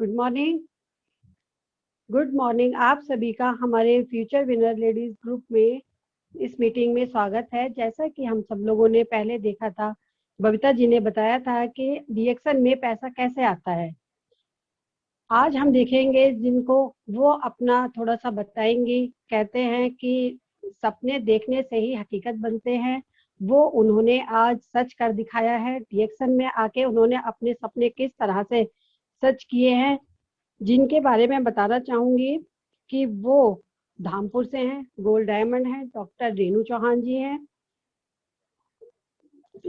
Good morning. Good morning आप सभी का हमारे फ्यूचर विनर लेडीज ग्रुप में इस मीटिंग में स्वागत है। जैसा कि हम सब लोगों ने पहले देखा था, बबीता जी ने बताया था कि रिएक्शन में पैसा कैसे आता है। आज हम देखेंगे जिनको वो अपना थोड़ा सा बताएंगी। कहते हैं कि सपने देखने से ही हकीकत बनते हैं, वो उन्होंने आज सच कर दिखाया है। रिएक्शन में आके उन्होंने अपने सपने किस तरह से सच किए हैं, जिनके बारे में बताना चाहूंगी कि वो धामपुर से हैं, गोल्ड डायमंड हैं। डॉक्टर रेणु चौहान जी हैं,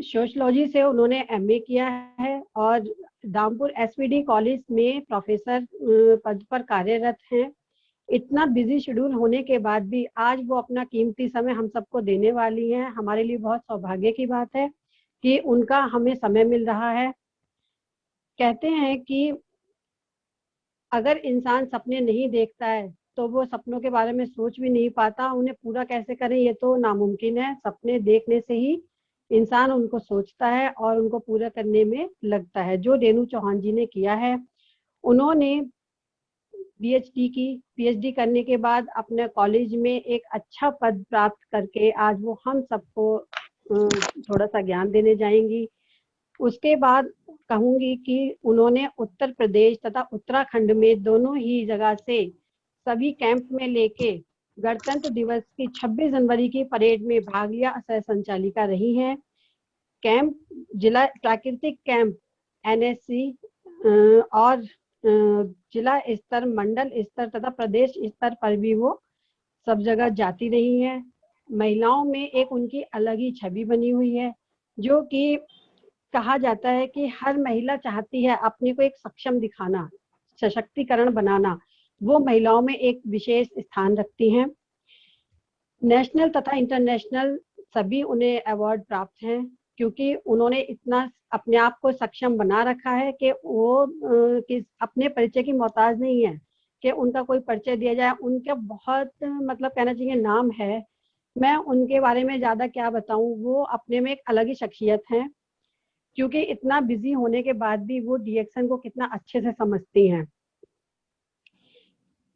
सोशलॉजी से उन्होंने एमए किया है और धामपुर एसवीडी कॉलेज में प्रोफेसर पद पर कार्यरत हैं। इतना बिजी शेड्यूल होने के बाद भी आज वो अपना कीमती समय हम सबको देने वाली हैं। हमारे लिए बहुत सौभाग्य की बात है कि उनका हमें समय मिल रहा है। कहते हैं कि अगर इंसान सपने नहीं देखता है तो वो सपनों के बारे में सोच भी नहीं पाता, उन्हें पूरा कैसे करें ये तो नामुमकिन है। सपने देखने से ही इंसान उनको सोचता है और उनको पूरा करने में लगता है, जो रेणु चौहान जी ने किया है। उन्होंने पीएचडी करने के बाद अपने कॉलेज में एक अच्छा पद प्राप्त करके आज वो हम सबको थोड़ा सा ज्ञान देने जाएंगी। उसके बाद कहूंगी कि उन्होंने उत्तर प्रदेश तथा उत्तराखंड में दोनों ही जगह से सभी कैंप में लेके गणतंत्र दिवस की 26 जनवरी की परेड में भाग लिया, सह संचालिका रही हैं। कैंप जिला प्राकृतिक कैंप एनएससी और जिला स्तर, मंडल स्तर तथा प्रदेश स्तर पर भी वो सब जगह जाती रही हैं। महिलाओं में एक उनकी अलग ही छवि बनी हुई है, जो कि कहा जाता है कि हर महिला चाहती है अपने को एक सक्षम दिखाना, सशक्तिकरण बनाना। वो महिलाओं में एक विशेष स्थान रखती हैं। नेशनल तथा इंटरनेशनल सभी उन्हें अवार्ड प्राप्त हैं, क्योंकि उन्होंने इतना अपने आप को सक्षम बना रखा है कि वो अपने परिचय की मोहताज नहीं है कि उनका कोई परिचय दिया जाए। उनका बहुत मतलब कहना चाहिए नाम है। मैं उनके बारे में ज्यादा क्या बताऊं, वो अपने में एक अलग ही शख्सियत है, क्योंकि इतना बिजी होने के बाद भी वो रिएक्शन को कितना अच्छे से समझती हैं।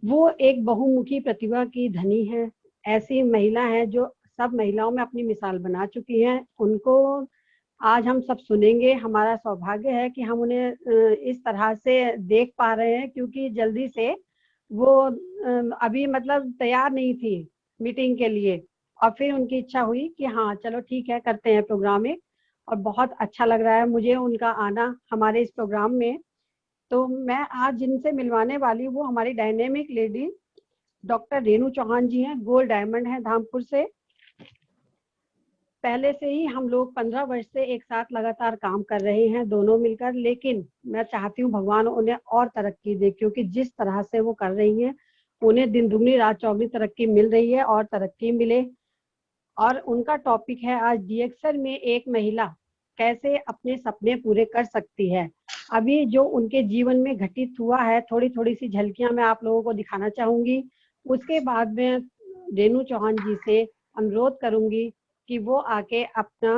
वो एक बहुमुखी प्रतिभा की धनी है। ऐसी महिला है जो सब महिलाओं में अपनी मिसाल बना चुकी हैं। उनको आज हम सब सुनेंगे। हमारा सौभाग्य है कि हम उन्हें इस तरह से देख पा रहे हैं, क्योंकि जल्दी से वो अभी मतलब तैयार नहीं थी मीटिंग के लिए, और फिर उनकी इच्छा हुई कि हाँ चलो ठीक है करते हैं प्रोग्राम में। और बहुत अच्छा लग रहा है मुझे उनका आना हमारे इस प्रोग्राम में। तो मैं आज जिनसे मिलवाने वाली हूँ वो हमारी dynamic lady doctor Renu Chauhan ji हैं, गोल्ड डायमंड है धामपुर से। पहले से ही हम लोग 15 वर्ष से एक साथ लगातार काम कर रहे हैं दोनों मिलकर, लेकिन मैं चाहती हूँ भगवान उन्हें और तरक्की दे, क्योंकि जिस तरह से वो कर रही हैं उन्हें दिन दुगनी रात चौगनी तरक्की मिल रही है और तरक्की मिले। और उनका टॉपिक है आज रिएक्शन में एक महिला कैसे अपने सपने पूरे कर सकती है। अभी जो उनके जीवन में घटित हुआ है, थोड़ी थोड़ी सी झलकियां मैं आप लोगों को दिखाना चाहूंगी। उसके बाद में रेणु चौहान जी से अनुरोध करूंगी कि वो आके अपना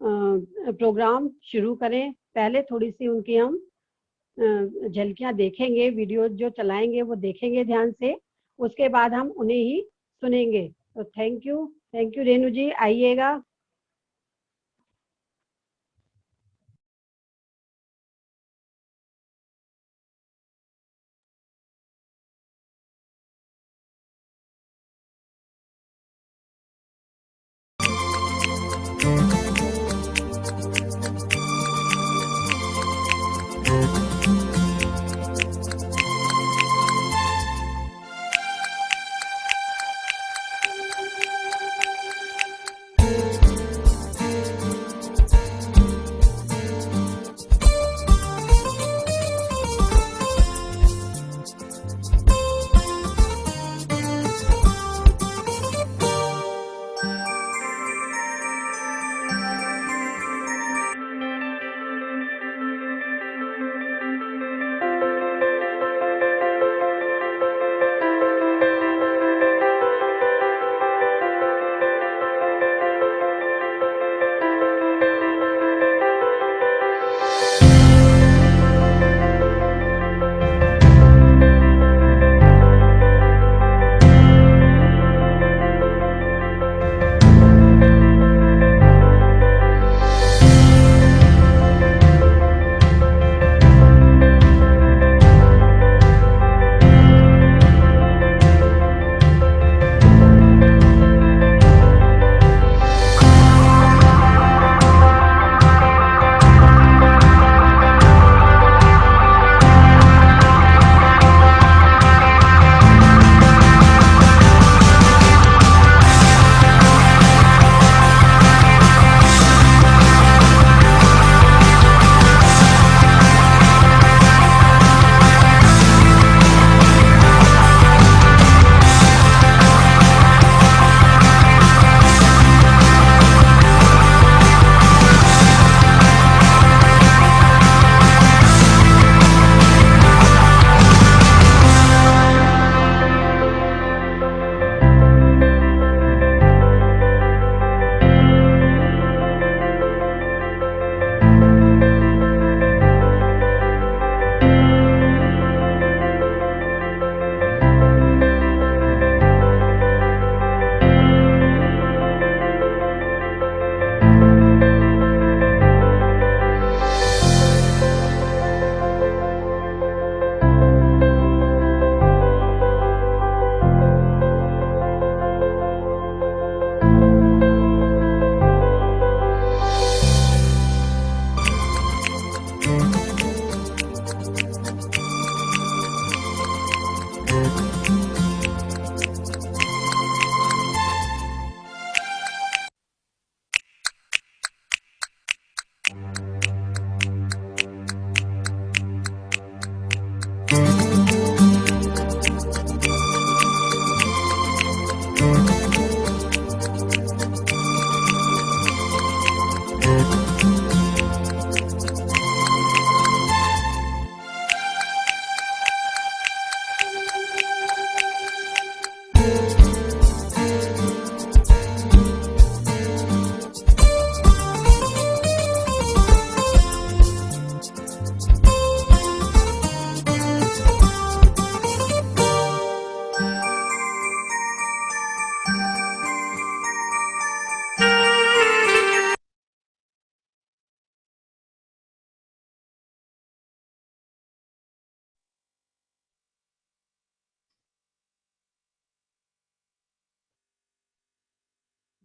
प्रोग्राम शुरू करें। पहले थोड़ी सी उनकी हम झलकियां देखेंगे, वीडियो जो चलाएंगे वो देखेंगे ध्यान से, उसके बाद हम उन्हें ही सुनेंगे। तो थैंक यू रेणु जी, आइएगा।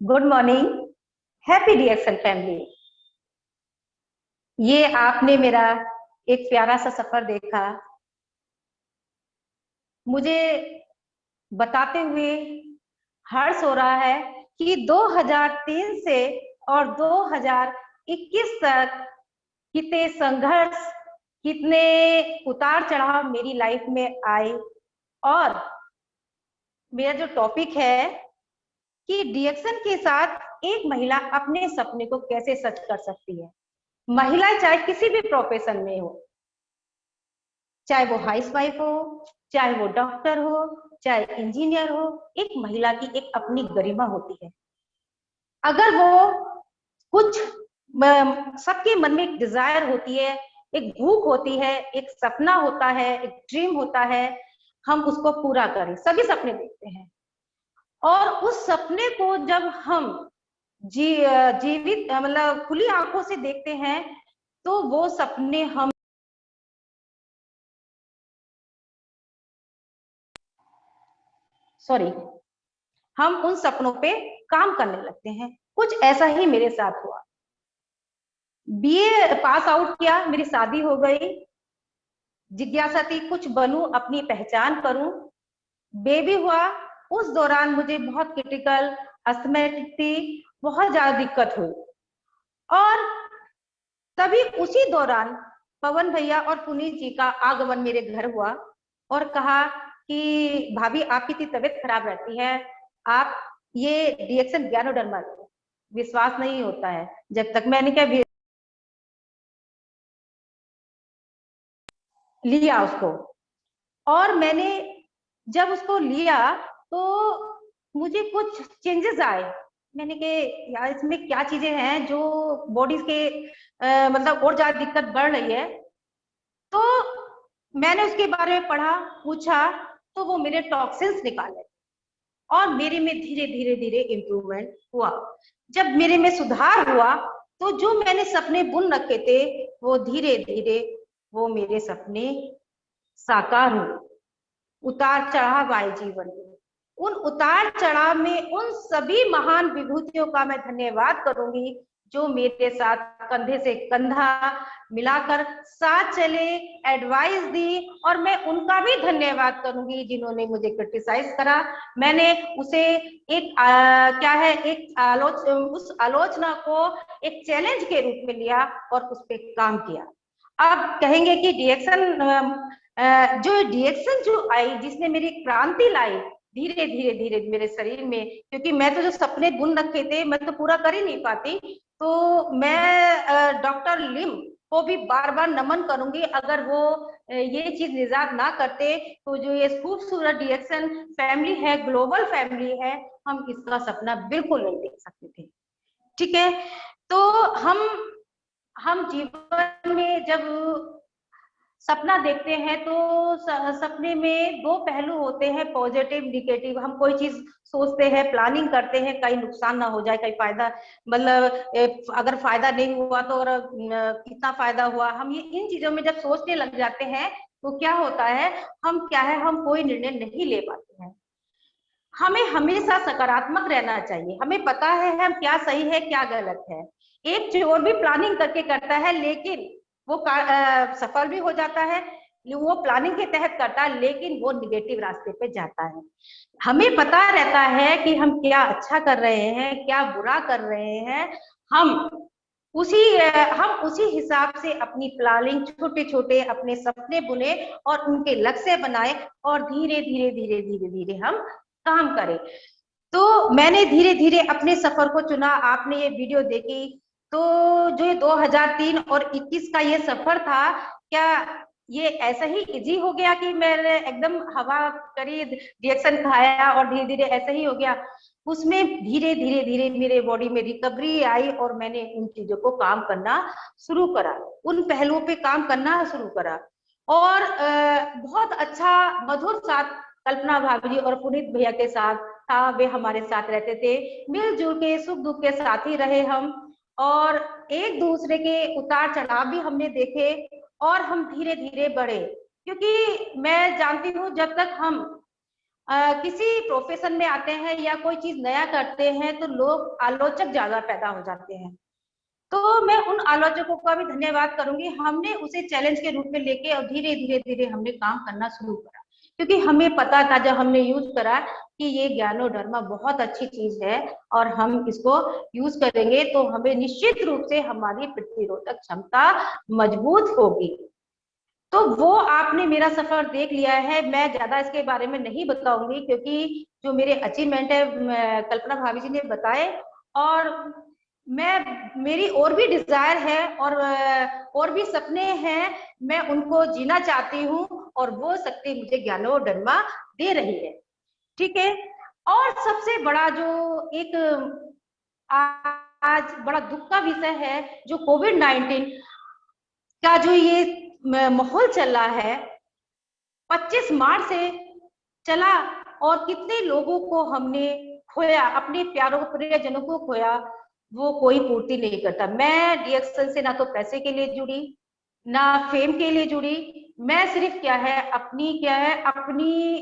Good morning, happy DXN family. ये आपने मेरा एक प्यारा सा सफर देखा। मुझे बताते हुए हर्ष हो रहा है कि 2003 से और 2021 तक कितने संघर्ष, कितने उतार चढ़ाव मेरी लाइफ में आए। और मेरा जो टॉपिक है कि डीएक्सन के साथ एक महिला अपने सपने को कैसे सच कर सकती है। महिला चाहे किसी भी प्रोफेशन में हो, चाहे वो हाउसवाइफ हो, चाहे वो डॉक्टर हो, चाहे इंजीनियर हो, एक महिला की एक अपनी गरिमा होती है। अगर वो कुछ, सबके मन में एक डिजायर होती है, एक भूख होती है, एक सपना होता है, एक ड्रीम होता है, हम उसको पूरा करें। सभी सपने देखते हैं और उस सपने को जब हम जीवित मतलब खुली आंखों से देखते हैं तो वो सपने हम उन सपनों पे काम करने लगते हैं। कुछ ऐसा ही मेरे साथ हुआ। बीए पास आउट किया, मेरी शादी हो गई। जिज्ञासा थी कुछ बनूं, अपनी पहचान करूं। बेबी हुआ, उस दौरान मुझे बहुत क्रिटिकल अस्थमैटिक थी, बहुत ज्यादा दिक्कत हुई। और तभी उसी दौरान पवन भैया और पुनीत जी का आगमन मेरे घर हुआ और कहा कि भाभी आपकी इतनी तबीयत खराब रहती है, आप ये डीएक्सन ज्ञानोडर्मा विश्वास नहीं होता है। जब तक मैंने क्या लिया उसको, और मैंने जब उसको लिया तो मुझे कुछ चेंजेस आए। मैंने कहा यार इसमें क्या चीजें हैं जो बॉडी के मतलब और ज्यादा दिक्कत बढ़ रही है। तो मैंने उसके बारे में पढ़ा, पूछा, तो वो मेरे टॉक्सिन्स निकाले और मेरे में धीरे धीरे धीरे इम्प्रूवमेंट हुआ। जब मेरे में सुधार हुआ तो जो मैंने सपने बुन रखे थे वो धीरे धीरे वो मेरे सपने साकार हुए। उतार चढ़ाव आए जीवन में। उन उतार चढ़ाव में उन सभी महान विभूतियों का मैं धन्यवाद करूंगी जो मेरे साथ कंधे से कंधा मिलाकर साथ चले, एडवाइस दी। और मैं उनका भी धन्यवाद करूंगी जिन्होंने मुझे क्रिटिसाइज करा। मैंने उसे एक क्या है, एक उस आलोचना को एक चैलेंज के रूप में लिया और उस पर काम किया। अब कहेंगे कि डीएक्सन जो आई, जिसने मेरी क्रांति लाई धीरे धीरे धीरे मेरे शरीर में, क्योंकि मैं तो जो सपने बुन रखे थे मैं तो पूरा कर ही नहीं पाती। तो मैं डॉक्टर लिम को भी बार बार नमन करूंगी। अगर वो ये चीज निजात ना करते तो जो ये खूबसूरत डीएक्सन फैमिली है, ग्लोबल फैमिली है, हम इसका सपना बिल्कुल नहीं देख सकते थे। ठीक है, तो हम जीवन में जब सपना देखते हैं तो सपने में दो पहलू होते हैं, पॉजिटिव निगेटिव। हम कोई चीज सोचते हैं, प्लानिंग करते हैं, कहीं नुकसान ना हो जाए, कहीं फायदा, मतलब अगर फायदा नहीं हुआ तो और कितना फायदा हुआ। हम ये इन चीजों में जब सोचने लग जाते हैं तो क्या होता है, हम कोई निर्णय नहीं ले पाते हैं। हमें हमेशा सकारात्मक रहना चाहिए। हमें पता है हम क्या सही है क्या गलत है। एक चोर भी प्लानिंग करके करता है लेकिन वो सफल भी हो जाता है। वो प्लानिंग के तहत करता है लेकिन वो निगेटिव रास्ते पे जाता है। हमें पता रहता है कि हम क्या अच्छा कर रहे हैं, क्या बुरा कर रहे हैं। हम उसी हिसाब से अपनी प्लानिंग, छोटे छोटे अपने सपने बुने और उनके लक्ष्य बनाए और धीरे धीरे धीरे धीरे धीरे हम काम करें। तो मैंने धीरे धीरे अपने सफर को चुना। आपने ये वीडियो देखी तो जो 2003 और 21 का ये सफर था, क्या ये ऐसा ही इजी हो गया कि मैंने एकदम हवा करी, रिएक्शन खाया और धीरे धीरे ऐसा ही हो गया? उसमें धीरे धीरे धीरे मेरे बॉडी में रिकवरी आई और मैंने उन चीजों को काम करना शुरू करा, उन पहलुओं पे काम करना शुरू करा। और बहुत अच्छा मधुर साथ कल्पना भाभी और पुनीत भैया के साथ था। वे हमारे साथ रहते थे, मिलजुल के सुख दुख के साथ ही रहे हम, और एक दूसरे के उतार चढ़ाव भी हमने देखे और हम धीरे धीरे बढ़े। क्योंकि मैं जानती हूँ जब तक हम किसी प्रोफेशन में आते हैं या कोई चीज नया करते हैं तो लोग आलोचक ज्यादा पैदा हो जाते हैं। तो मैं उन आलोचकों का भी धन्यवाद करूंगी, हमने उसे चैलेंज के रूप में लेके और धीरे धीरे धीरे हमने काम करना शुरू करा, क्योंकि हमें पता था जब हमने यूज करा कि ये ज्ञानोधर्मा बहुत अच्छी चीज है और हम इसको यूज करेंगे तो हमें निश्चित रूप से हमारी प्रतिरोधक क्षमता मजबूत होगी। तो वो आपने मेरा सफर देख लिया है, मैं ज्यादा इसके बारे में नहीं बताऊंगी क्योंकि जो मेरे अचीवमेंट है कल्पना भाभी जी ने बताए, और मेरी और भी डिजायर है और भी सपने हैं, मैं उनको जीना चाहती हूँ और वो शक्ति मुझे ज्ञानोधर्मा दे रही है। ठीक है। और सबसे बड़ा जो एक आज बड़ा दुख का विषय है, जो कोविड-19 का जो ये माहौल चल रहा है, 25 मार्च से चला और कितने लोगों को हमने खोया, अपने प्यारों प्रियजनों को खोया, वो कोई पूर्ति नहीं करता। मैं डीएक्सएल से ना तो पैसे के लिए जुड़ी, ना फेम के लिए जुड़ी, मैं सिर्फ क्या है अपनी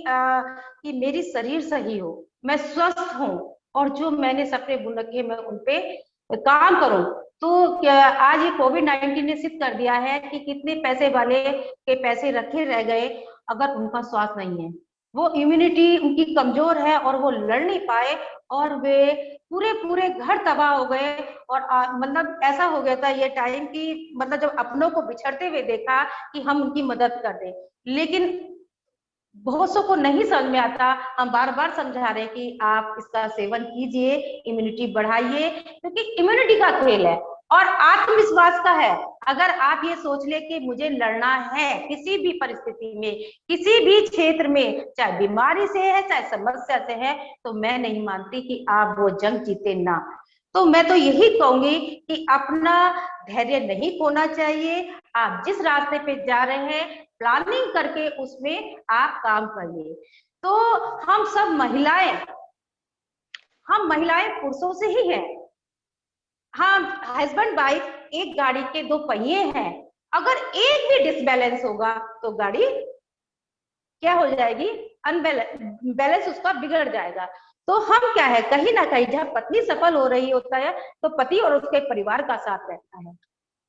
कि मेरी शरीर सही हो, मैं स्वस्थ हूँ और जो मैंने सपने बुन रखे मैं उनपे काम करूं। तो क्या आज ये कोविड-19 ने सिद्ध कर दिया है कि कितने पैसे वाले के पैसे रखे रह गए अगर उनका स्वास्थ्य नहीं है, वो इम्यूनिटी उनकी कमजोर है और वो लड़ नहीं पाए और वे पूरे घर तबाह हो गए। और मतलब ऐसा हो गया था ये टाइम कि मतलब जब अपनों को बिछड़ते हुए देखा कि हम उनकी मदद कर दें, लेकिन बहुत सौ को नहीं समझ में आता। हम बार बार समझा रहे हैं कि आप इसका सेवन कीजिए, इम्यूनिटी बढ़ाइए, क्योंकि इम्यूनिटी का खेल है और आत्मविश्वास का है। अगर आप ये सोच ले कि मुझे लड़ना है किसी भी परिस्थिति में, किसी भी क्षेत्र में, चाहे बीमारी से है चाहे समस्या से है, तो मैं नहीं मानती कि आप वो जंग जीते ना। तो मैं तो यही कहूंगी कि अपना धैर्य नहीं खोना चाहिए। आप जिस रास्ते पे जा रहे हैं प्लानिंग करके उसमें आप काम करिए। तो हम सब महिलाएं पुरुषों से ही हैं। हाँ, हस्बैंड वाइफ एक गाड़ी के दो पहिए हैं, अगर एक भी डिसबैलेंस होगा तो गाड़ी क्या हो जाएगी, बैलेंस उसका बिगड़ जाएगा। तो हम क्या है कहीं ना कहीं जहाँ पत्नी सफल हो रही होता है तो पति और उसके परिवार का साथ रहता है,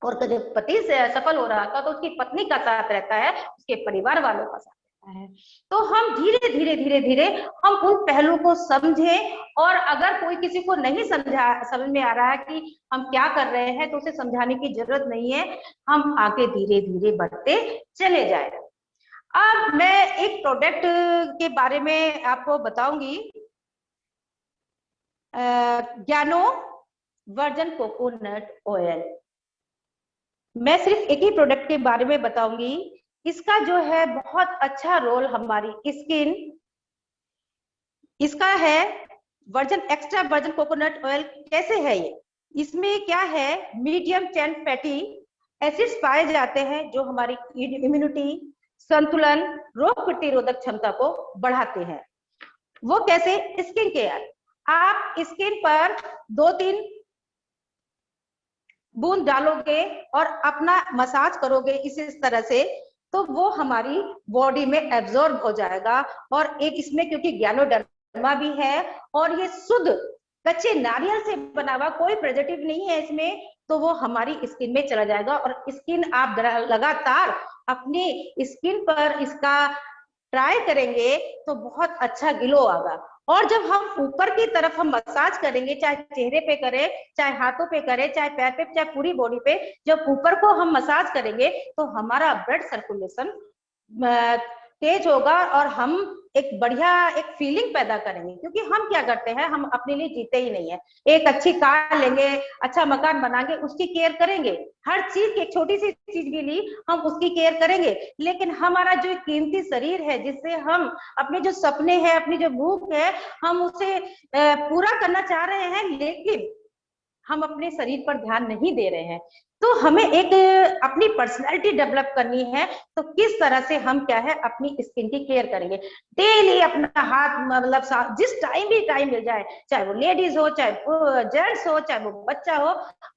और जब पति से सफल हो रहा था तो उसकी पत्नी का साथ रहता है, उसके परिवार वालों का साथ रहता है। तो हम धीरे धीरे हम उन पहलू को समझें, और अगर कोई किसी को नहीं समझ में आ रहा है कि हम क्या कर रहे हैं तो उसे समझाने की जरूरत नहीं है, हम आगे धीरे धीरे बढ़ते चले जाए। अब मैं एक प्रोडक्ट के बारे में आपको बताऊंगी, ज्ञानो वर्जिन कोकोनट ऑयल। मैं सिर्फ एक ही प्रोडक्ट के बारे में बताऊंगी, इसका जो है बहुत अच्छा रोल हमारी स्किन, इसका है virgin extra virgin coconut oil. कैसे है ये, इसमें क्या है मीडियम चेन फैटी एसिड्स पाए जाते हैं जो हमारी इम्यूनिटी, संतुलन, रोग प्रतिरोधक क्षमता को बढ़ाते हैं। वो कैसे, स्किन केयर, आप स्किन पर 2-3 बूंद डालोगे और अपना मसाज करोगे इस तरह से, तो वो हमारी बॉडी में एब्जॉर्ब हो जाएगा। और एक इसमें क्योंकि ज्ञानोधर्मा भी है और ये शुद्ध कच्चे नारियल से बना हुआ, कोई प्रिजर्वेटिव नहीं है इसमें, तो वो हमारी स्किन में चला जाएगा और स्किन आप लगातार अपने स्किन पर इसका ट्राई करेंगे तो बहुत अच्छा ग्लो आएगा। और जब हम ऊपर की तरफ हम मसाज करेंगे, चाहे चेहरे पे करें, चाहे हाथों पे करें, चाहे पैर पे, चाहे पूरी बॉडी पे, जब ऊपर को हम मसाज करेंगे तो हमारा ब्लड सर्कुलेशन तेज होगा और हम एक बढ़िया एक फीलिंग पैदा करेंगे। क्योंकि हम क्या करते हैं, हम अपने लिए जीते ही नहीं है। एक अच्छी कार लेंगे, अच्छा मकान बनाएंगे, उसकी केयर करेंगे, हर चीज की एक छोटी सी चीज भी ली हम उसकी केयर करेंगे, लेकिन हमारा जो कीमती शरीर है जिससे हम अपने जो सपने हैं, अपनी जो भूख है, हम उसे पूरा करना चाह रहे हैं, लेकिन हम अपने शरीर पर ध्यान नहीं दे रहे हैं। तो हमें एक अपनी पर्सनैलिटी डेवलप करनी है, तो किस तरह से हम क्या है अपनी स्किन की केयर करेंगे। डेली अपना हाथ मतलब जिस टाइम भी टाइम मिल जाए, चाहे वो लेडीज हो, चाहे जेंट्स हो, चाहे वो बच्चा हो,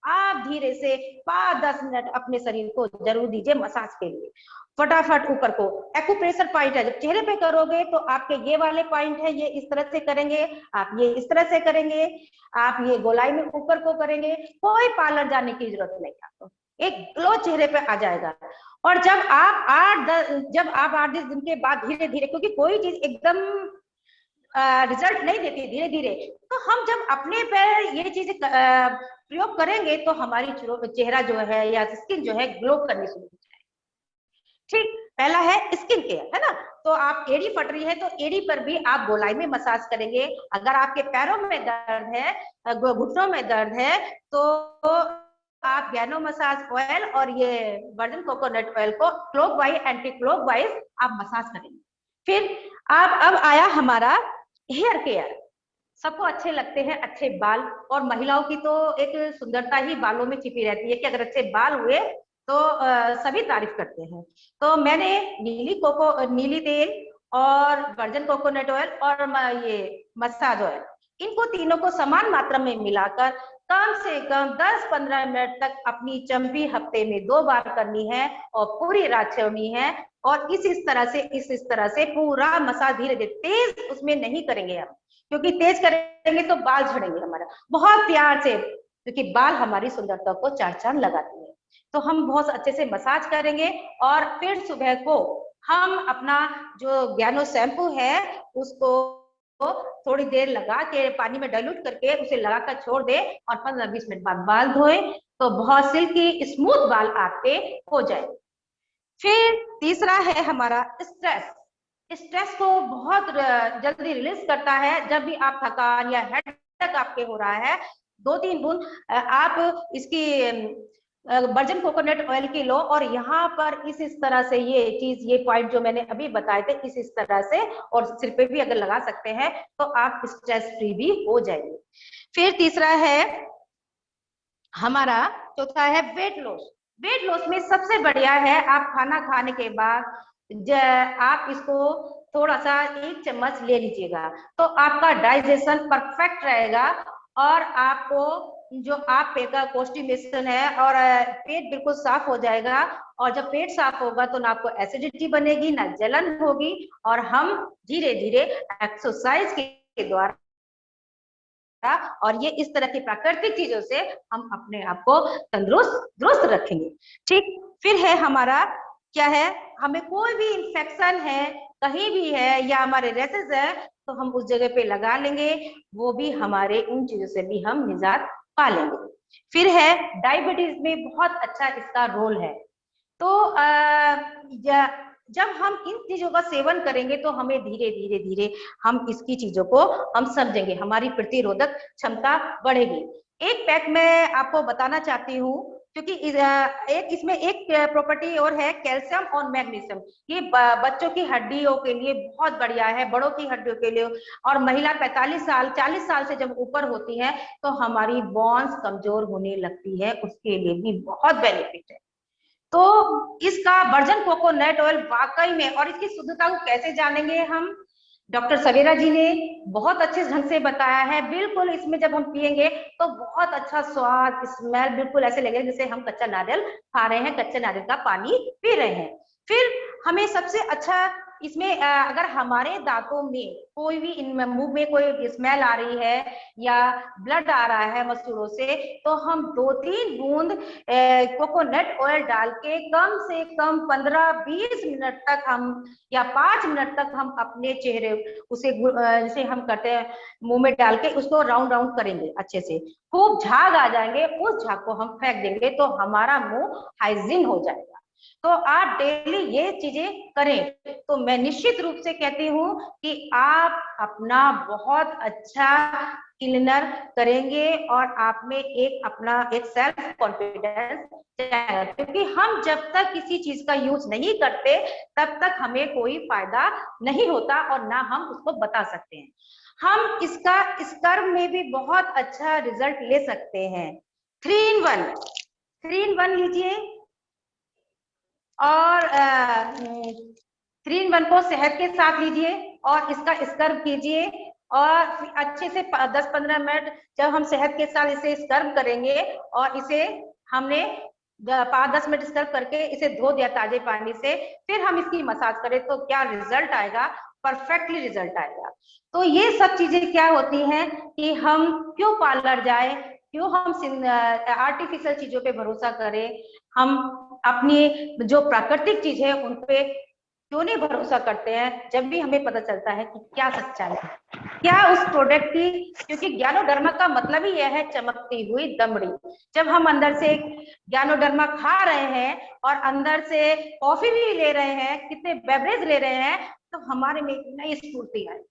आप धीरे से 5-10 मिनट अपने शरीर को जरूर दीजिए मसाज के लिए। फटाफट ऊपर को एक्यूप्रेशर पॉइंट है, जब चेहरे पे करोगे तो आपके ये वाले पॉइंट है, ये इस तरह से करेंगे, आप ये इस तरह से करेंगे, आप ये गोलाई में ऊपर को करेंगे, कोई पार्लर जाने की जरूरत नहीं आपको, एक ग्लो चेहरे पे आ जाएगा। और जब आप 8-10 दिन के बाद धीरे धीरे, क्योंकि कोई चीज एकदम रिजल्ट नहीं देती, धीरे धीरे, तो हम जब अपने पे ये चीज प्रयोग करेंगे तो हमारी चेहरा जो है या स्किन जो है ग्लो करनी शुरू हो जाएगी। ठीक, पहला है स्किन केयर, है ना। तो आप एड़ी फट रही है तो एड़ी पर भी आप गोलाई में मसाज करेंगे। अगर आपके पैरों में दर्द है, घुटनों में दर्द है, तो आप गैनो मसाज ऑयल और ये वर्जिन कोकोनट ऑयल को क्लॉकवाइज एंटी क्लॉकवाइज आप मसाज करेंगे। फिर अब आया हमारा हेयर केयर। सबको अच्छे लगते हैं अच्छे बाल, और महिलाओं की तो एक सुंदरता ही बालों में छिपी रहती है कि अगर अच्छे बाल हुए तो सभी तारीफ करते हैं। तो मैंने नीली तेल और वर्जिन कोकोनट ऑयल और ये मसाज ऑयल, इनको तीनों को समान मात्रा में मिलाकर कम से कम 10-15 मिनट तक अपनी चंपी हफ्ते में 2 बार करनी है और पूरी रात छोड़नी है। और इस तरह से पूरा मसाज धीरे धीरे, तेज उसमें नहीं करेंगे हम, क्योंकि तेज करेंगे तो बाल झड़ेंगे हमारा। बहुत प्यार से, क्योंकि बाल हमारी सुंदरता को चार चांद लगाते हैं। तो हम बहुत अच्छे से मसाज करेंगे और फिर सुबह को हम अपना जो गैनो शैम्पू है उसको थोड़ी देर लगा के पानी में डाइल्यूट करके उसे लगाकर छोड़ दे और 15-20 मिनट बाद बाल धोए, तो बहुत सिल्की स्मूथ बाल आपके हो जाए। फिर तीसरा है हमारा स्ट्रेस। स्ट्रेस को बहुत जल्दी रिलीज करता है। जब भी आप थकान या हेडेक आपके हो रहा है, 2-3 बूंद आप इसकी वर्जिन कोकोनट ऑयल की लो, और यहाँ पर इस तरह से ये पॉइंट जो मैंने अभी बताए थे, इस तरह से, और सिर पे भी अगर लगा सकते हैं तो आप स्ट्रेस फ्री भी हो जाएंगे। फिर तीसरा है हमारा, चौथा है वेट लॉस। वेट लॉस में सबसे बढ़िया है, आप खाना खाने के बाद आप इसको थोड़ा सा 1 चम्मच ले लीजिएगा, तो आपका डाइजेशन परफेक्ट रहेगा और आपको जो आप पेट का कॉन्स्टिपेशन है और पेट बिल्कुल साफ हो जाएगा। और जब पेट साफ होगा तो ना आपको एसिडिटी बनेगी, ना जलन होगी, और हम धीरे धीरे एक्सरसाइज के द्वारा और ये इस तरह की प्राकृतिक चीजों से हम अपने आप को दुरुस्त रखेंगे। ठीक, फिर है हमारा क्या है, हमें कोई भी इंफेक्शन है कहीं भी है या हमारे रेसेस है तो हम उस जगह पे लगा लेंगे, वो भी हमारे उन चीजों से भी हम निजात पा लेंगे। फिर है डायबिटीज में बहुत अच्छा इसका रोल है। तो जब हम इन चीजों का सेवन करेंगे तो हमें धीरे धीरे धीरे हम इसकी चीजों को हम समझेंगे, हमारी प्रतिरोधक क्षमता बढ़ेगी। एक पैक मैं आपको बताना चाहती हूँ, क्योंकि इसमें एक प्रॉपर्टी और है, कैल्शियम और मैग्नीशियम। ये बच्चों की हड्डियों के लिए बहुत बढ़िया है, बड़ों की हड्डियों के लिए, और महिला 45 साल 40 साल से जब ऊपर होती है तो हमारी बोन्स कमजोर होने लगती है, उसके लिए भी बहुत बेनिफिट है। तो इसका वर्जिन कोकोनट ऑयल वाकई में, और इसकी शुद्धता को कैसे जानेंगे हम, डॉक्टर सवेरा जी ने बहुत अच्छे ढंग से बताया है। बिल्कुल इसमें जब हम पिएंगे तो बहुत अच्छा स्वाद, स्मेल, बिल्कुल ऐसे लगेगा जैसे हम कच्चा नारियल खा रहे हैं, कच्चे नारियल का पानी पी रहे हैं। फिर हमें सबसे अच्छा इसमें अगर हमारे दांतों में कोई भी मुंह में कोई स्मेल आ रही है या ब्लड आ रहा है मसूड़ों से, तो हम 2-3 बूंद कोकोनट ऑयल डाल के कम से कम 15-20 मिनट तक हम, या 5 मिनट तक हम अपने चेहरे उसे जैसे हम करते हैं मुंह में डाल के उसको राउंड राउंड करेंगे, अच्छे से खूब झाग आ जाएंगे, उस झाग को हम फेंक देंगे तो हमारा मुंह हाइजीन हो जाएगा। तो आप डेली ये चीजें करें तो मैं निश्चित रूप से कहती हूँ कि आप अपना बहुत अच्छा क्लीनर करेंगे और आप में अपना एक सेल्फ कॉन्फिडेंस, क्योंकि हम जब तक किसी चीज का यूज नहीं करते तब तक हमें कोई फायदा नहीं होता और ना हम उसको बता सकते हैं। हम इसका स्कर्व में भी बहुत अच्छा रिजल्ट ले सकते हैं। 3 in 1 3-in-1 लीजिए और 3-in-1 को शहद के साथ लीजिए और इसका स्क्रब कीजिए और अच्छे से 10-15 मिनट जब हम शहद के साथ इसे स्क्रब करेंगे और इसे हमने 5-10 मिनट स्क्रब करके इसे धो दिया ताजे पानी से, फिर हम इसकी मसाज करें तो क्या रिजल्ट आएगा, परफेक्टली रिजल्ट आएगा। तो ये सब चीजें क्या होती हैं कि हम क्यों पार्लर जाए, क्यों हम आर्टिफिशियल चीजों पे भरोसा करें, हम अपनी जो प्राकृतिक चीज है उन पे क्यों नहीं भरोसा करते हैं, जब भी हमें पता चलता है कि क्या सच्चाई है, क्या उस प्रोडक्ट की, क्योंकि ज्ञानोडर्मा का मतलब ही यह है चमकती हुई दमड़ी। जब हम अंदर से ज्ञानोडर्मा खा रहे हैं और अंदर से कॉफी भी ले रहे हैं, कितने बेवरेज ले रहे हैं, तो हमारे में एक नई स्फूर्ति आएगी।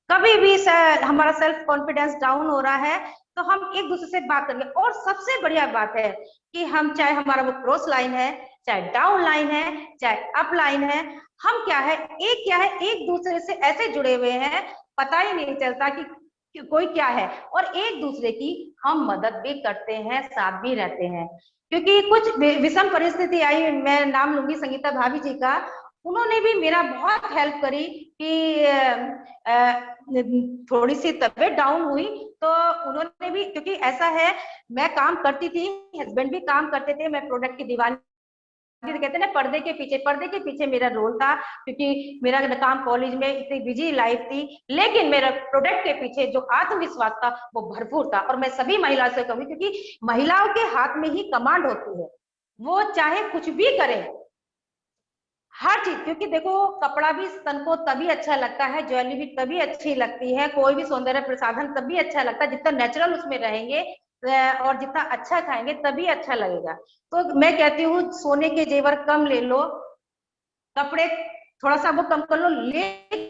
कभी भी हमारा सेल्फ कॉन्फिडेंस डाउन हो रहा है तो हम एक दूसरे से बात करेंगे। और सबसे बढ़िया बात है कि हम चाहे हमारा वो क्रॉस लाइन है, चाहे डाउन लाइन है, चाहे अप लाइन है, हम क्या है एक दूसरे से ऐसे जुड़े हुए हैं, पता ही नहीं चलता कि कोई क्या है, और एक दूसरे की हम मदद भी करते हैं, साथ भी रहते हैं। क्योंकि कुछ विषम परिस्थिति आई, मैं नाम लूंगी संगीता भाभी जी का, उन्होंने भी मेरा बहुत हेल्प करी कि थोड़ी सी तबीयत डाउन हुई तो उन्होंने भी, क्योंकि ऐसा है मैं काम करती थी, हस्बैंड भी काम करते थे, मैं प्रोडक्ट की दीवानी, कहते हैं ना पर्दे के पीछे मेरा रोल था, क्योंकि मेरा काम कॉलेज में इतनी बिजी लाइफ थी, लेकिन मेरा प्रोडक्ट के पीछे जो आत्मविश्वास था वो भरपूर था। और मैं सभी महिला से कहूंगी, क्योंकि महिलाओं के हाथ में ही कमांड होती है, वो चाहे कुछ भी करें, हर चीज, क्योंकि देखो कपड़ा भी तन को तभी अच्छा लगता है, ज्वेलरी भी तभी अच्छी लगती है, कोई भी सौंदर्य प्रसाधन तभी अच्छा लगता है जितना नेचुरल उसमें रहेंगे और जितना अच्छा खाएंगे तभी अच्छा लगेगा। तो मैं कहती हूँ सोने के जेवर कम ले लो, कपड़े थोड़ा सा वो कम कर लो, लेकिन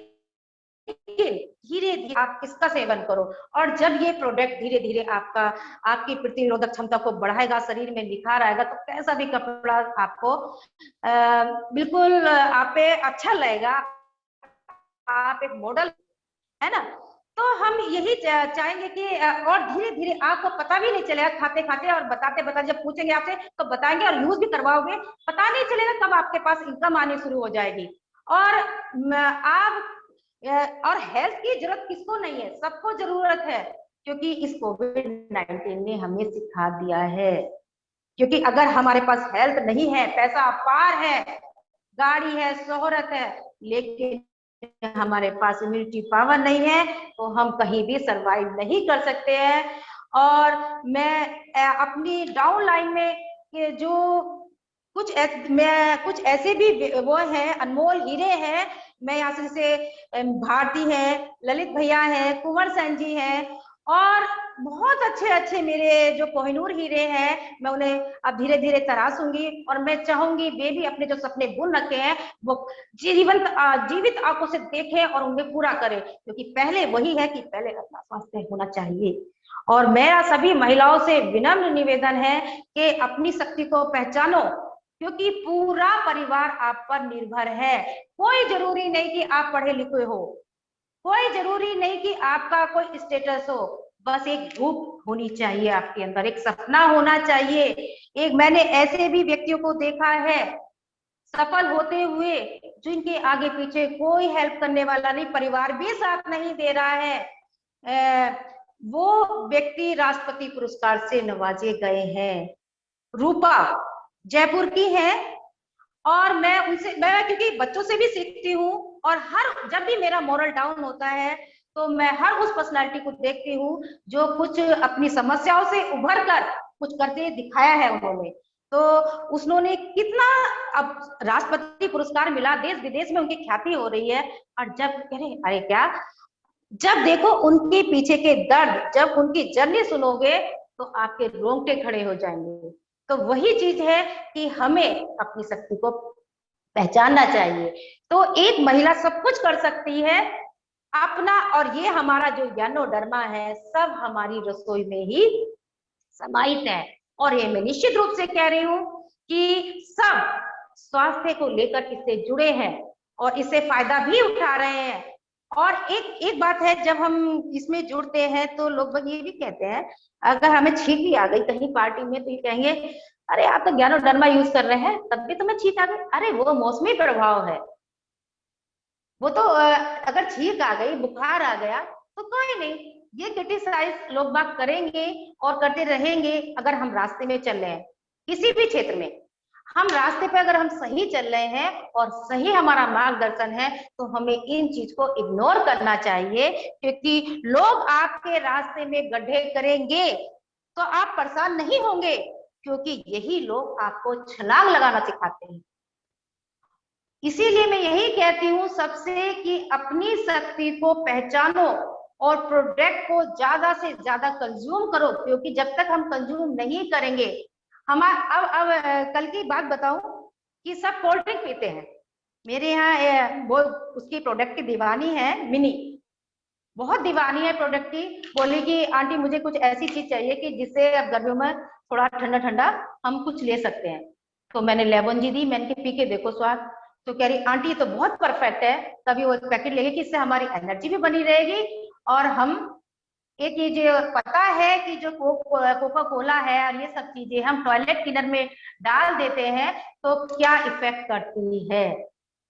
धीरे धीरे आप इसका सेवन करो। और जब ये प्रोडक्ट धीरे धीरे आपकी प्रतिरोधक क्षमता को बढ़ाएगा, शरीर में निखार आएगा, तो कैसा भी कपड़ा आपको बिल्कुल आप पे अच्छा लगेगा, आप एक मॉडल है ना। तो हम यही चाहेंगे कि और धीरे धीरे आपको पता भी नहीं चलेगा, खाते खाते और बताते बताते, जब पूछेंगे आपसे तो बताएंगे और यूज भी करवाओगे, पता नहीं चलेगा कब आपके पास इनकम आनी शुरू हो जाएगी। और आप और हेल्थ की जरूरत किसको नहीं है, सबको जरूरत है, क्योंकि इस कोविड-19 ने हमें सिखा दिया है। क्योंकि अगर हमारे पास हेल्थ नहीं है, पैसा अपार है, गाड़ी है, शोहरत है, लेकिन हमारे पास इम्यूनिटी पावर नहीं है, तो हम कहीं भी सरवाइव नहीं कर सकते हैं। और मैं अपनी डाउन लाइन में जो कुछ ऐसे भी वो हैं, अनमोल हीरे हैं, मैं यहाँ से भारती है, ललित भैया है, कुंवर सेन जी हैं, और बहुत अच्छे अच्छे मेरे जो कोहिनूर हीरे हैं, मैं उन्हें अब धीरे धीरे तराशूंगी और मैं चाहूंगी वे भी अपने जो सपने बुन रखे हैं वो जीवित आंखों से देखें और उन्हें पूरा करें, क्योंकि पहले वही है कि पहले अपना स्वास्थ्य होना चाहिए। और मेरा सभी महिलाओं से विनम्र निवेदन है कि अपनी शक्ति को पहचानो, क्योंकि पूरा परिवार आप पर निर्भर है। कोई जरूरी नहीं कि आप पढ़े लिखे हो, कोई जरूरी नहीं कि आपका कोई स्टेटस हो, बस एक भूख होनी चाहिए आपके अंदर, एक सपना होना चाहिए। एक मैंने ऐसे भी व्यक्तियों को देखा है सफल होते हुए जिनके आगे पीछे कोई हेल्प करने वाला नहीं, परिवार भी साथ नहीं दे रहा है, वो व्यक्ति राष्ट्रपति पुरस्कार से नवाजे गए हैं। रूपा जयपुर की है, और मैं क्योंकि बच्चों से भी सीखती हूँ, और जब भी मेरा मोरल डाउन होता है तो मैं हर उस पर्सनालिटी को देखती हूँ जो कुछ अपनी समस्याओं से उभर कर कुछ करके दिखाया है उन्होंने। तो उसने कितना, अब राष्ट्रपति पुरस्कार मिला, देश विदेश में उनकी ख्याति हो रही है, और जब कह रहे अरे क्या, जब देखो उनके पीछे के दर्द, जब उनकी जर्नी सुनोगे तो आपके रोंगटे खड़े हो जाएंगे। तो वही चीज है कि हमें अपनी शक्ति को पहचानना चाहिए। तो एक महिला सब कुछ कर सकती है अपना, और ये हमारा जो ज्ञानोडर्मा है सब हमारी रसोई में ही समाहित है। और ये मैं निश्चित रूप से कह रही हूँ कि सब स्वास्थ्य को लेकर इससे जुड़े हैं और इससे फायदा भी उठा रहे हैं। और एक बात है, जब हम इसमें जुड़ते हैं तो लोग बाग ये भी कहते हैं, अगर हमें छींक भी आ गई कहीं पार्टी में तो ये कहेंगे, अरे आप तो ज्ञानोडर्मा यूज कर रहे हैं तब भी तुम्हें छींक आ गई। अरे वो मौसमी प्रभाव है, वो तो अगर छींक आ गई, बुखार आ गया तो कोई नहीं, ये क्रिटिसाइज लोग बाग करेंगे और करते रहेंगे। अगर हम रास्ते में चल रहे हैं किसी भी क्षेत्र में, हम रास्ते पे अगर हम सही चल रहे हैं और सही हमारा मार्गदर्शन है, तो हमें इन चीज को इग्नोर करना चाहिए, क्योंकि लोग आपके रास्ते में गड्ढे करेंगे तो आप परेशान नहीं होंगे, क्योंकि यही लोग आपको छलांग लगाना सिखाते हैं। इसीलिए मैं यही कहती हूँ सबसे कि अपनी शक्ति को पहचानो और प्रोडक्ट को ज्यादा से ज्यादा कंज्यूम करो, क्योंकि जब तक हम कंज्यूम नहीं करेंगे, हमारा अब कल की बात बताऊं कि सब कोल्ड ड्रिंक पीते हैं। मेरे यहाँ वो उसकी प्रोडक्ट की दीवानी है, मिनी बहुत दीवानी है प्रोडक्ट की। बोली कि आंटी मुझे कुछ ऐसी चीज चाहिए कि जिससे अब गर्मियों में थोड़ा ठंडा ठंडा हम कुछ ले सकते हैं। तो मैंने लेमन जी दी, मैंने पी के देखो स्वाद। तो कह रही आंटी तो बहुत परफेक्ट है, तभी वो पैकेट लेगी कि इससे हमारी एनर्जी भी बनी रहेगी और हम एक ये जो पता है कि जो कोका कोला है और ये सब चीजें हम टॉयलेट क्लीनर में डाल देते हैं तो क्या इफेक्ट करती है,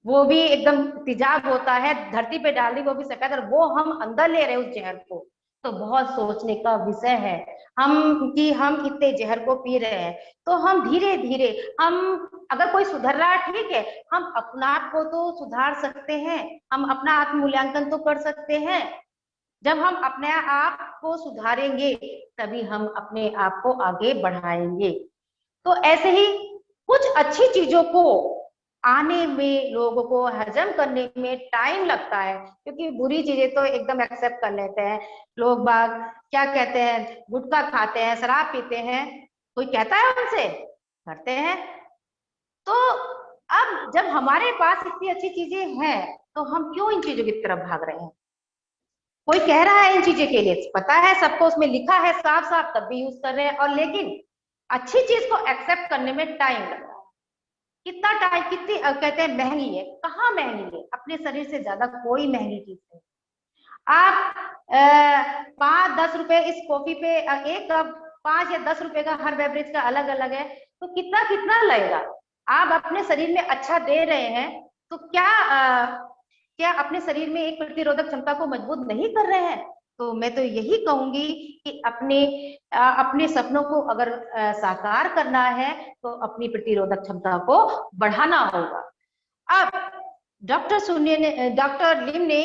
वो भी एकदम तेजाब होता है, धरती पे डाल दी वो भी सफेद, और वो हम अंदर ले रहे हैं उस जहर को। तो बहुत सोचने का विषय है हम कि हम इतने जहर को पी रहे हैं। तो हम धीरे धीरे, हम अगर कोई सुधर रहा है ठीक है, हम अपना आप को तो सुधार सकते हैं, हम अपना आत्म मूल्यांकन तो कर सकते हैं। जब हम अपने आप को सुधारेंगे तभी हम अपने आप को आगे बढ़ाएंगे। तो ऐसे ही कुछ अच्छी चीजों को आने में, लोगों को हजम करने में टाइम लगता है, क्योंकि बुरी चीजें तो एकदम एक्सेप्ट कर लेते हैं लोग बाग। क्या कहते हैं, गुटखा खाते हैं, शराब पीते हैं, कोई कहता है उनसे, करते हैं। तो अब जब हमारे पास इतनी अच्छी चीजें हैं तो हम क्यों इन चीजों की तरफ भाग रहे हैं। कोई कह रहा है इन चीजों के लिए, पता है सबको, उसमें लिखा है साफ साफ, तब भी यूज कर रहे हैं। और लेकिन अच्छी चीज को एक्सेप्ट करने में टाइम लग रहा है। कितना टाइम, कितनी कहते हैं महंगी है, कहाँ महंगी है, अपने शरीर से ज्यादा कोई महंगी चीज नहीं। आप 5-10 रुपए इस कॉफी पे, एक कप 5 या 10 रुपए का हर बेवरेज का अलग अलग है, तो कितना कितना लगेगा। आप अपने शरीर में अच्छा दे रहे हैं तो क्या अपने शरीर में एक प्रतिरोधक क्षमता को मजबूत नहीं कर रहे हैं। तो मैं तो यही कहूंगी कि अपने सपनों को अगर साकार करना है तो अपनी प्रतिरोधक क्षमता को बढ़ाना होगा। अब डॉक्टर लिम ने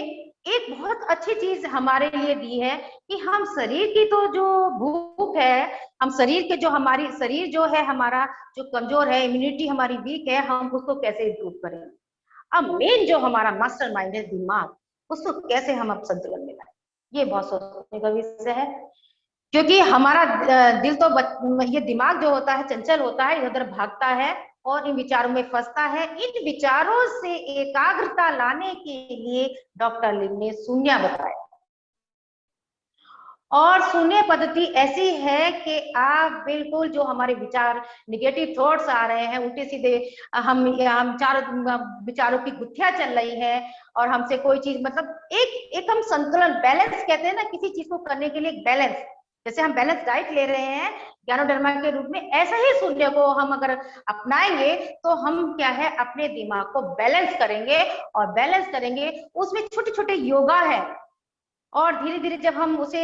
एक बहुत अच्छी चीज हमारे लिए दी है कि हम शरीर की तो जो भूख है, हम शरीर के जो, हमारी शरीर जो है हमारा जो कमजोर है, इम्यूनिटी हमारी वीक है, हम उसको कैसे इम्प्रूव करें। अब मेन जो हमारा मास्टर माइंड है दिमाग, उसको कैसे हम अब संतुलन में लाए, ये बहुत सोचने का विषय है। क्योंकि हमारा दिल तो ये दिमाग जो होता है चंचल होता है, इधर उधर भागता है और इन विचारों में फंसता है। इन विचारों से एकाग्रता लाने के लिए डॉक्टर लिम ने शून्य बताया। और शून्य पद्धति ऐसी है कि आप बिल्कुल जो हमारे विचार, निगेटिव थॉट्स आ रहे हैं, उल्टे सीधे, हम चारों विचारों की गुत्थियां चल रही है और हमसे कोई चीज, मतलब एक हम संतुलन, बैलेंस कहते हैं ना, किसी चीज को करने के लिए एक बैलेंस, जैसे हम बैलेंस डाइट ले रहे हैं ज्ञानोडर्मा के रूप में, ऐसा ही शून्य को हम अगर अपनाएंगे तो हम क्या है, अपने दिमाग को बैलेंस करेंगे। और बैलेंस करेंगे उसमें छोटे छोटे योगा है, और धीरे धीरे जब हम उसे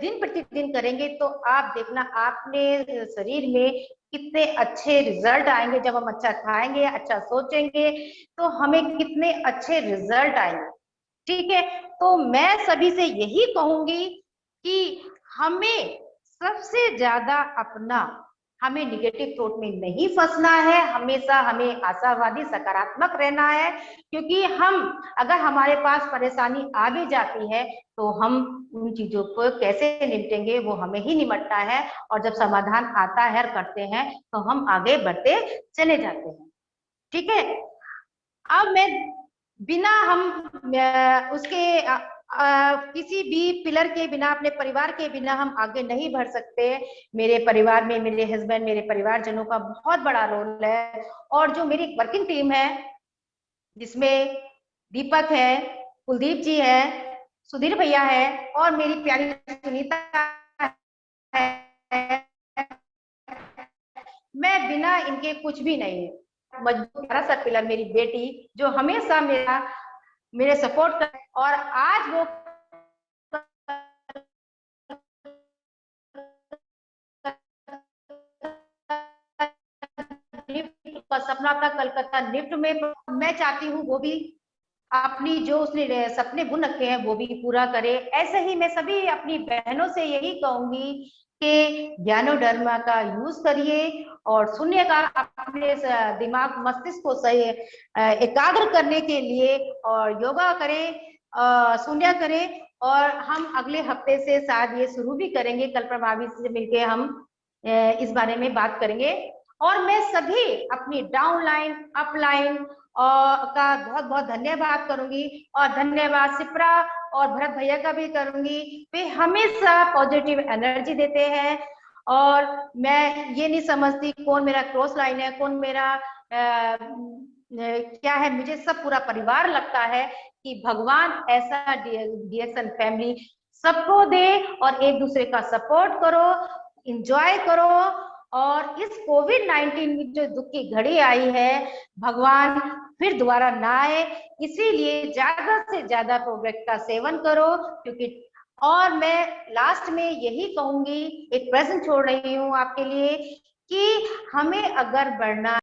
दिन प्रतिदिन करेंगे तो आप देखना आपने शरीर में कितने अच्छे रिजल्ट आएंगे। जब हम अच्छा खाएंगे, अच्छा सोचेंगे, तो हमें कितने अच्छे रिजल्ट आएंगे। ठीक है, तो मैं सभी से यही कहूंगी कि हमें सबसे ज्यादा हमें निगेटिव थॉट में नहीं फंसना है, हमेशा हमें आशावादी सकारात्मक रहना है। क्योंकि अगर हमारे पास परेशानी आ भी जाती है तो हम उन चीजों को कैसे निपटेंगे वो हमें ही निपटना है, और जब समाधान आता है करते हैं तो हम आगे बढ़ते चले जाते हैं। ठीक है, अब मैं बिना उसके किसी भी पिलर के बिना, अपने परिवार के बिना हम आगे नहीं बढ़ सकते। मेरे परिवार में मेरे हस्बैंड, मेरे परिवारजनों का बहुत बड़ा रोल है। और जो मेरी वर्किंग टीम है जिसमें दीपक है, कुलदीप जी है, सुधीर भैया है और मेरी प्यारी सुनीता है। मैं बिना इनके कुछ भी नहीं हूँ। मजबूत सा पिलर मेरी बेटी, जो हमेशा मेरे सपोर्ट कर, और आज वो का सपना था कलकत्ता निफ्ट में। मैं चाहती हूँ वो भी अपनी जो उसने सपने बुन रखे हैं वो भी पूरा करे। ऐसे ही मैं सभी अपनी बहनों से यही कहूंगी कि ज्ञानोधर्मा का यूज करिए और शून्य का अपने दिमाग मस्तिष्क को सही एकाग्र करने के लिए और योगा करें, शून्य करें। और हम अगले हफ्ते से शायद ये शुरू भी करेंगे, कल प्रभावी से मिलके हम इस बारे में बात करेंगे। और मैं सभी अपनी डाउनलाइन अपलाइन का बहुत बहुत धन्यवाद करूंगी और धन्यवाद सिप्रा और भरत भैया का भी करूंगी। वे हमेशा पॉजिटिव एनर्जी देते हैं और मैं ये नहीं समझती कौन मेरा क्रॉस लाइन है, कौन मेरा क्या है। मुझे सब पूरा परिवार लगता है कि भगवान ऐसा डिएक्शन फैमिली सबको दे और एक दूसरे का सपोर्ट करो, इंजॉय करो। और इस कोविड-19 की जो दुख की घड़ी आई है, भगवान फिर दोबारा ना आए, इसीलिए ज्यादा से ज्यादा प्रोडक्ट का सेवन करो। क्योंकि और मैं लास्ट में यही कहूंगी, एक प्रश्न छोड़ रही हूँ आपके लिए कि हमें अगर बढ़ना